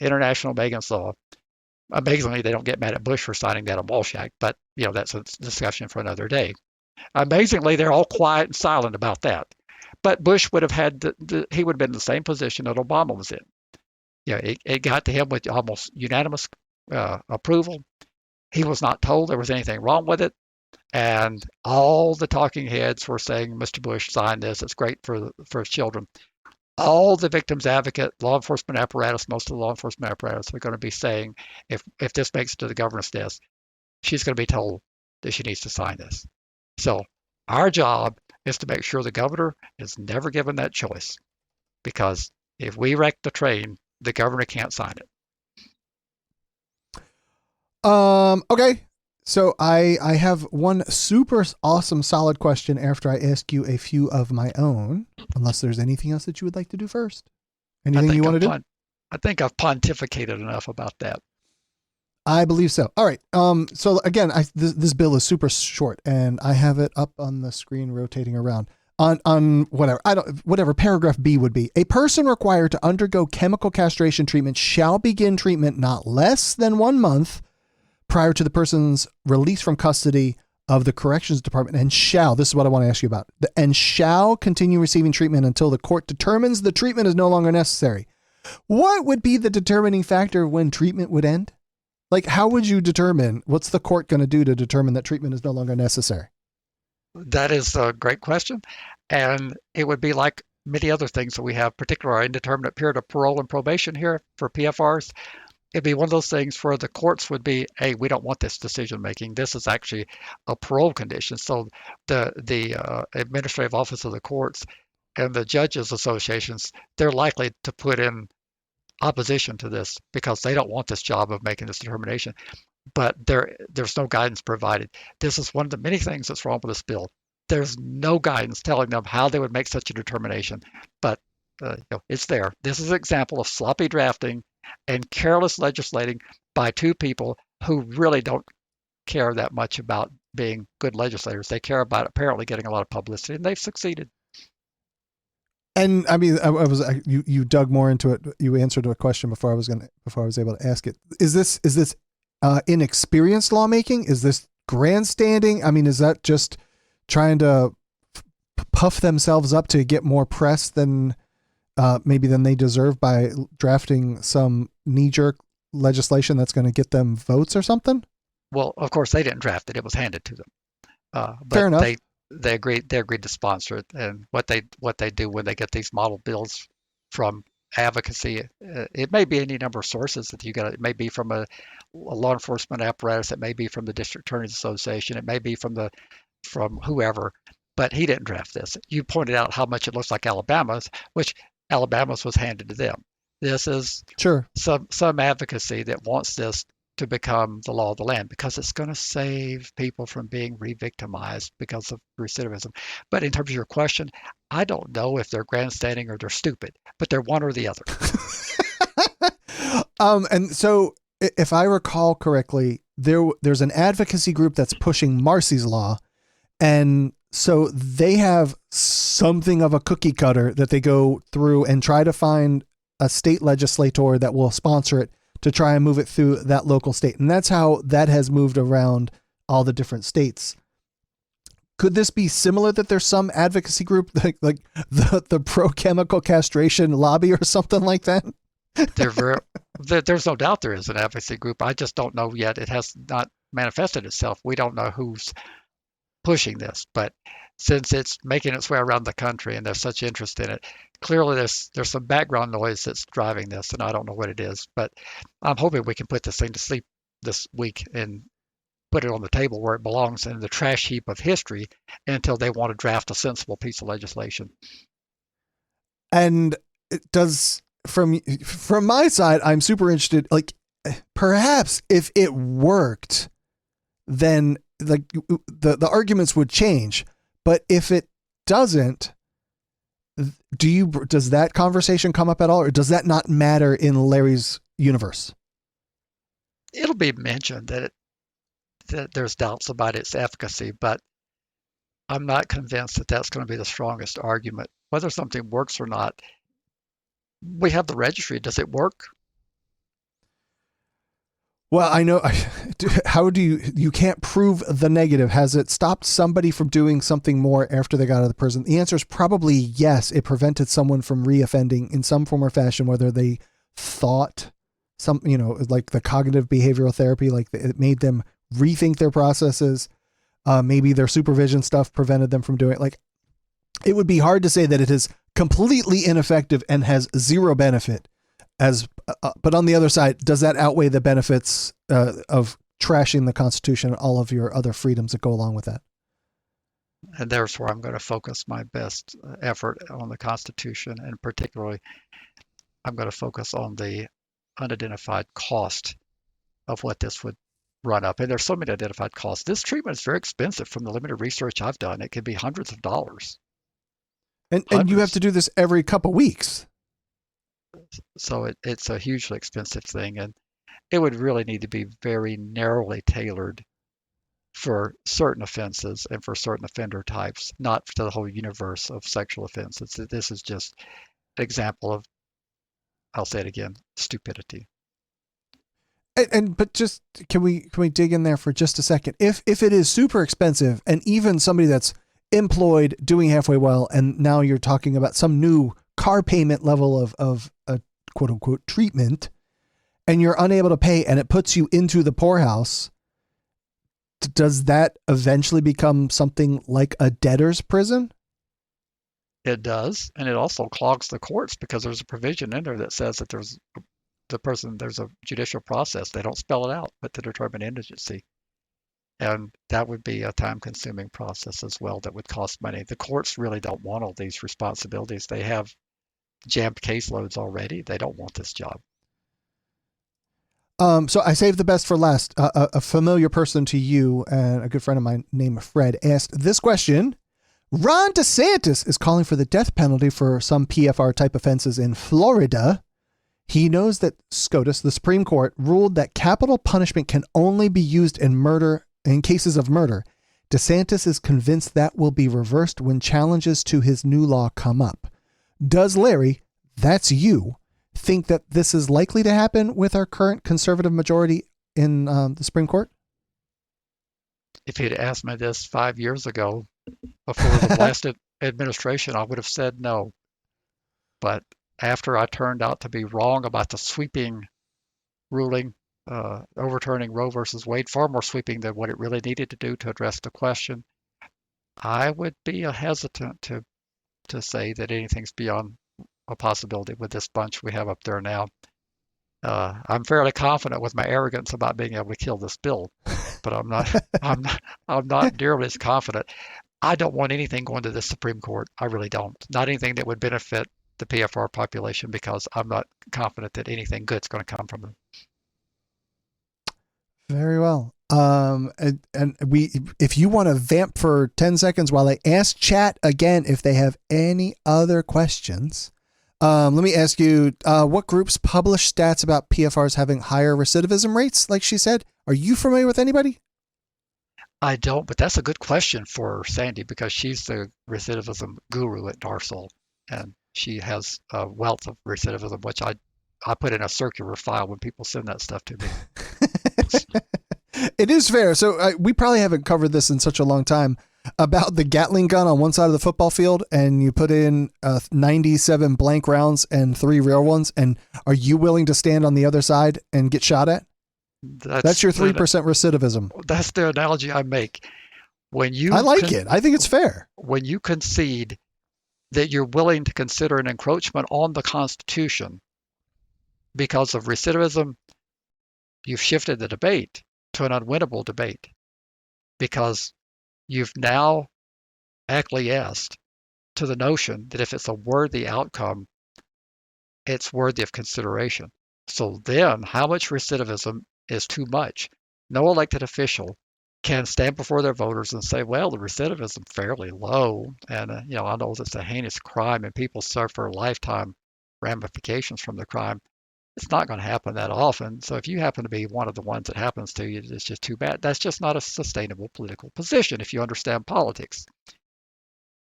International Megan's Law. Amazingly, they don't get mad at Bush for signing that on Walsh Act, but that's a discussion for another day. Amazingly, they're all quiet and silent about that. But Bush would have had he would have been in the same position that Obama was in. It got to him with almost unanimous approval. He was not told there was anything wrong with it, and all the talking heads were saying, "Mr. Bush signed this. It's great for his children." All the victims advocate, law enforcement apparatus, most of the law enforcement apparatus are going to be saying, if this makes it to the governor's desk, she's going to be told that she needs to sign this. So our job is to make sure the governor is never given that choice, because if we wreck the train, the governor can't sign it. Okay. So I have one super awesome solid question after I ask you a few of my own, unless there's anything else that you would like to do first. Anything you want to do? I think I've pontificated enough about that. I believe so. All right. So again, this bill is super short, and I have it up on the screen rotating around on whatever paragraph B would be. A person required to undergo chemical castration treatment shall begin treatment not less than 1 month prior to the person's release from custody of the corrections department, and this is what I want to ask you about, and shall continue receiving treatment until the court determines the treatment is no longer necessary. What would be the determining factor when treatment would end? Like, how would you determine, what's the court going to do to determine that treatment is no longer necessary? That is a great question. And it would be like many other things that we have, particularly our indeterminate period of parole and probation here for PFRs. It'd be one of those things where the courts would be, hey, we don't want this decision making. This is actually a parole condition. So the administrative office of the courts and the judges associations, they're likely to put in opposition to this because they don't want this job of making this determination. But there's no guidance provided. This is one of the many things that's wrong with this bill. There's no guidance telling them how they would make such a determination. But it's there. This is an example of sloppy drafting and careless legislating by two people who really don't care that much about being good legislators. They care about apparently getting a lot of publicity, and they've succeeded. And I mean, you dug more into it. You answered a question before I was able to ask it. Is this inexperienced lawmaking? Is this grandstanding? I mean, is that just trying to puff themselves up to get more press than they deserve by drafting some knee-jerk legislation that's going to get them votes or something? Well, of course, they didn't draft it. It was handed to them. But fair enough. They agreed to sponsor it. And what they do when they get these model bills from advocacy, it may be any number of sources that you got. It may be from a law enforcement apparatus. It may be from the District Attorneys Association. It may be from whoever. But he didn't draft this. You pointed out how much it looks like Alabama's, which Alabama's was handed to them. This is sure some advocacy that wants this to become the law of the land because it's going to save people from being re-victimized because of recidivism. But in terms of your question, I don't know if they're grandstanding or they're stupid, but they're one or the other. And so if I recall correctly, there's an advocacy group that's pushing Marcy's Law, and so they have something of a cookie cutter that they go through and try to find a state legislator that will sponsor it to try and move it through that local state. And that's how that has moved around all the different states. Could this be similar, that there's some advocacy group like the pro chemical castration lobby or something like that? There's no doubt there is an advocacy group. I just don't know yet. It has not manifested itself. We don't know who's pushing this, but since it's making its way around the country and there's such interest in it, clearly there's some background noise that's driving this, and I don't know what it is. But I'm hoping we can put this thing to sleep this week and put it on the table where it belongs in the trash heap of history until they want to draft a sensible piece of legislation. And it does, from my side, I'm super interested. Like, perhaps if it worked, then like the arguments would change. But if it doesn't, does that conversation come up at all, or does that not matter in Larry's universe? It'll be mentioned that there's doubts about its efficacy, but I'm not convinced that that's going to be the strongest argument. Whether something works or not, we have the registry. Does it work? Well, I know. How do you can't prove the negative? Has it stopped somebody from doing something more after they got out of the prison? The answer is probably yes. It prevented someone from reoffending in some form or fashion, whether they thought like the cognitive behavioral therapy, like it made them rethink their processes. Maybe their supervision stuff prevented them from doing it. Like, it would be hard to say that it is completely ineffective and has zero benefit. But on the other side, does that outweigh the benefits of trashing the Constitution and all of your other freedoms that go along with that? And there's where I'm going to focus my best effort on the Constitution, and particularly I'm going to focus on the unidentified cost of what this would run up. And there's so many identified costs. This treatment is very expensive. From the limited research I've done, it could be hundreds of dollars. And you have to do this every couple weeks. So it's a hugely expensive thing, and it would really need to be very narrowly tailored for certain offenses and for certain offender types, not to the whole universe of sexual offenses. This is just an example of, I'll say it again, stupidity. But just can we dig in there for just a second? If it is super expensive, and even somebody that's employed doing halfway well, and now you're talking about some new car payment level of a quote unquote treatment, and you're unable to pay, and it puts you into the poorhouse, does that eventually become something like a debtor's prison? It does, and it also clogs the courts because there's a provision in there that says that there's a judicial process. They don't spell it out, but to determine indigency. And that would be a time-consuming process as well that would cost money. The courts really don't want all these responsibilities. They have jammed caseloads already. They don't want this job. So I saved the best for last. A familiar person to you and a good friend of mine named Fred asked this question. Ron DeSantis is calling for the death penalty for some PFR type offenses in Florida. He knows that SCOTUS, the Supreme Court, ruled that capital punishment can only be used in cases of murder. DeSantis is convinced that will be reversed when challenges to his new law come up. Does Larry, that's you, think that this is likely to happen with our current conservative majority in the Supreme Court? If he'd asked me this 5 years ago, before the last administration, I would have said no. But after I turned out to be wrong about the sweeping ruling, overturning Roe versus Wade, far more sweeping than what it really needed to do to address the question, I would be hesitant to say that anything's beyond a possibility with this bunch we have up there now. I'm fairly confident with my arrogance about being able to kill this bill, but I'm not nearly as confident. I don't want anything going to the Supreme Court. I really don't. Not anything that would benefit the PFR population, because I'm not confident that anything good's going to come from them. Very well. If you want to vamp for 10 seconds while I ask chat again if they have any other questions, let me ask you, what groups publish stats about PFRs having higher recidivism rates, like she said? Are you familiar with anybody? I don't, but that's a good question for Sandy, because she's the recidivism guru at Darsal, and she has a wealth of recidivism, which I put in a circular file when people send that stuff to me. It is fair. So we probably haven't covered this in such a long time. about the Gatling gun on one side of the football field and you put in 97 blank rounds and 3 real ones, and are you willing to stand on the other side and get shot at? That's your 3% recidivism. That's the analogy I make. When you I like it. I think it's fair. When you concede that you're willing to consider an encroachment on the Constitution because of recidivism, you've shifted the debate to an unwinnable debate because you've now acquiesced to the notion that if it's a worthy outcome, it's worthy of consideration. So then, how much recidivism is too much? No elected official can stand before their voters and say, well, the recidivism is fairly low. And, I know it's a heinous crime and people suffer lifetime ramifications from the crime. It's not going to happen that often. So if you happen to be one of the ones that happens to you, it's just too bad. That's just not a sustainable political position if you understand politics.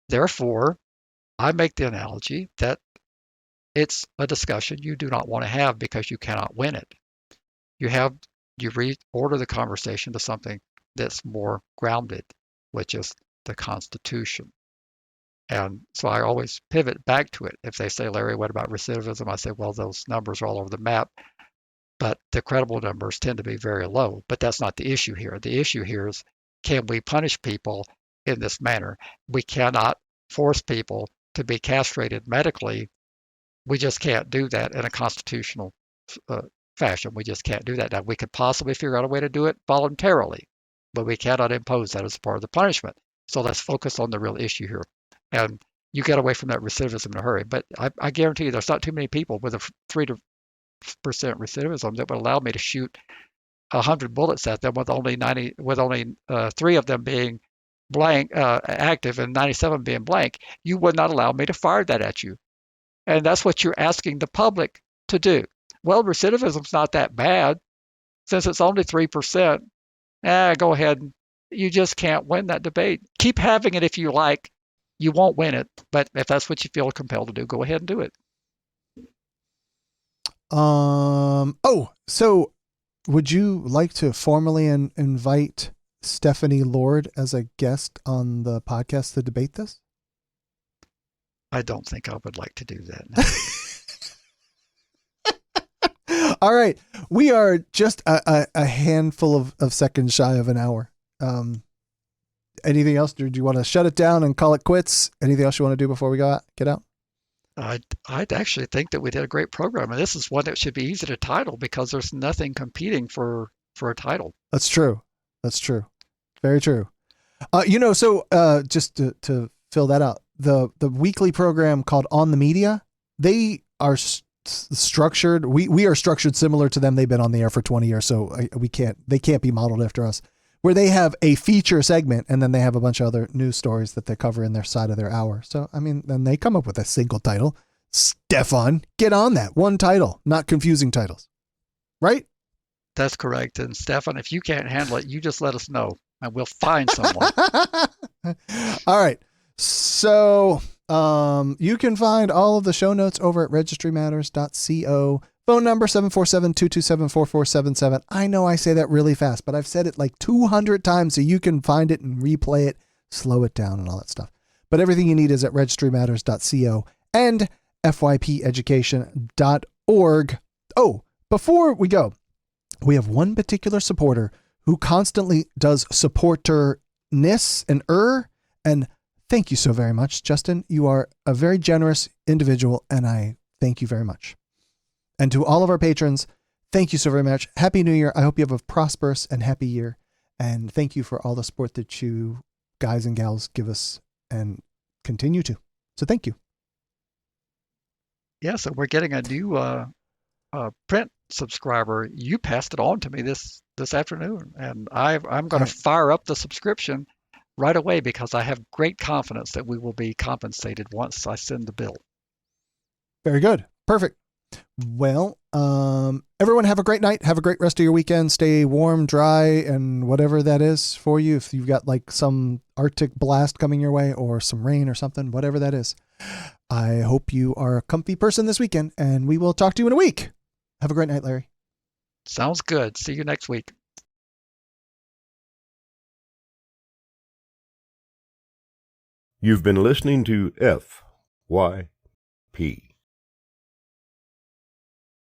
Therefore, I make the analogy that it's a discussion you do not want to have because you cannot win it. You reorder the conversation to something that's more grounded, which is the Constitution. And so I always pivot back to it. If they say, Larry, what about recidivism? I say, well, those numbers are all over the map, but the credible numbers tend to be very low. But that's not the issue here. The issue here is, can we punish people in this manner? We cannot force people to be castrated medically. We just can't do that in a constitutional fashion. We just can't do that. Now, we could possibly figure out a way to do it voluntarily, but we cannot impose that as part of the punishment. So let's focus on the real issue here. And you get away from that recidivism in a hurry. But I guarantee you there's not too many people with a 3% recidivism that would allow me to shoot 100 bullets at them with only 3 of them being blank, active, and 97 being blank. You would not allow me to fire that at you. And that's what you're asking the public to do. Well, recidivism's not that bad. Since it's only 3%, go ahead. You just can't win that debate. Keep having it if you like. You won't win it, but if that's what you feel compelled to do, go ahead and do it. So would you like to formally invite Stephanie Lord as a guest on the podcast to debate this? I don't think I would like to do that. All right. We are just a handful of seconds shy of an hour. Anything else? Or do you want to shut it down and call it quits? Anything else you want to do before we get out? I'd actually think that we did a great program, and this is one that should be easy to title because there's nothing competing for a title. That's true. Very true. Just to fill that out, the weekly program called On the Media, they are structured. We are structured similar to them. They've been on the air for 20 years, so they can't be modeled after us. Where they have a feature segment and then they have a bunch of other news stories that they cover in their side of their hour. So, then they come up with a single title. Stefan, get on that. One title, not confusing titles. Right? That's correct. And Stefan, if you can't handle it, you just let us know and we'll find someone. All right. So, you can find all of the show notes over at registrymatters.co. Phone number 747-227-4477. I know I say that really fast, but I've said it like 200 times so you can find it and replay it, slow it down and all that stuff. But everything you need is at registrymatters.co and fypeducation.org. Oh, before we go, we have one particular supporter who constantly does supporterness and thank you so very much, Justin. You are a very generous individual and I thank you very much. And to all of our patrons, thank you so very much. Happy New Year. I hope you have a prosperous and happy year. And thank you for all the support that you guys and gals give us and continue to. So thank you. Yeah, so we're getting a new print subscriber. You passed it on to me this afternoon, and I'm going to fire up the subscription right away because I have great confidence that we will be compensated once I send the bill. Very good. Perfect. Well, everyone have a great night. Have a great rest of your weekend. Stay warm, dry, and whatever that is for you. If you've got like some Arctic blast coming your way or some rain or something, whatever that is. I hope you are a comfy person this weekend and we will talk to you in a week. Have a great night, Larry. Sounds good. See you next week. You've been listening to FYP.